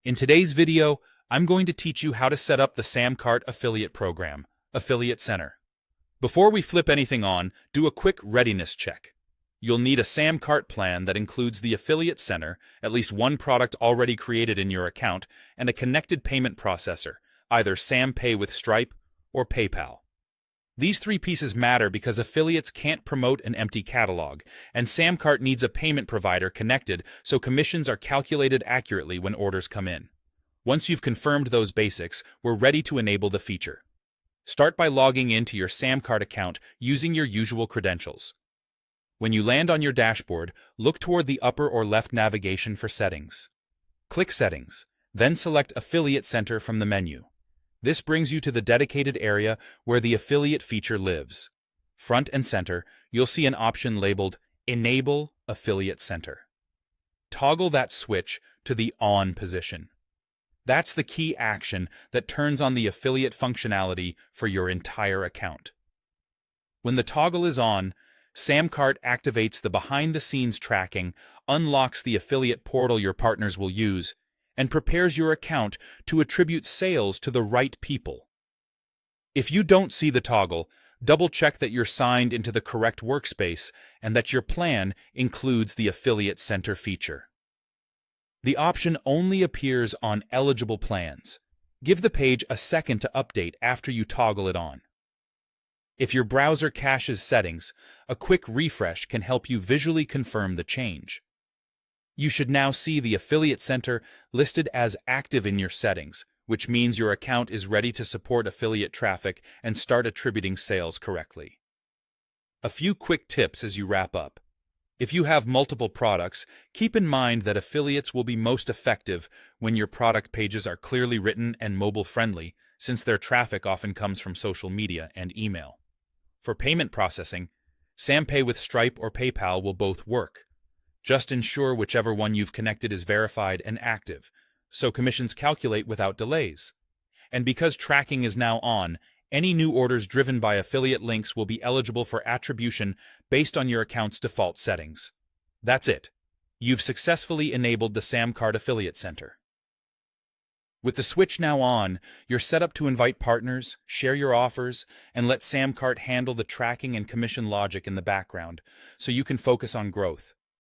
In today's video, I'm going to teach you how to set up the SamCart affiliate program, Affiliate Center. Before we flip anything on, do a quick readiness check. You'll need a SamCart plan that includes the Affiliate Center, at least one product already created in your account, and a connected payment processor, either SamPay with Stripe or PayPal. These three pieces matter because affiliates can't promote an empty catalog, and SamCart needs a payment provider connected so commissions are calculated accurately when orders come in. Once you've confirmed those basics, we're ready to enable the feature. Start by logging into your SamCart account using your usual credentials. When you land on your dashboard, look toward the upper or left navigation for Settings. Click Settings, then select Affiliate Center from the menu. This brings you to the dedicated area where the affiliate feature lives. Front and center, you'll see an option labeled Enable Affiliate Center. Toggle that switch to the On position. That's the key action that turns on the affiliate functionality for your entire account. When the toggle is on, SamCart activates the behind-the-scenes tracking, unlocks the affiliate portal your partners will use, and prepares your account to attribute sales to the right people. If you don't see the toggle, double-check that you're signed into the correct workspace and that your plan includes the Affiliate Center feature. The option only appears on eligible plans. Give the page a second to update after you toggle it on. If your browser caches settings, a quick refresh can help you visually confirm the change. You should now see the Affiliate Center listed as active in your settings, which means your account is ready to support affiliate traffic and start attributing sales correctly. A few quick tips as you wrap up. If you have multiple products, keep in mind that affiliates will be most effective when your product pages are clearly written and mobile-friendly, since their traffic often comes from social media and email. For payment processing, SamPay with Stripe or PayPal will both work. Just ensure whichever one you've connected is verified and active, so commissions calculate without delays. And because tracking is now on, any new orders driven by affiliate links will be eligible for attribution based on your account's default settings. That's it. You've successfully enabled the SamCart Affiliate Center. With the switch now on, you're set up to invite partners, share your offers, and let SamCart handle the tracking and commission logic in the background, so you can focus on growth.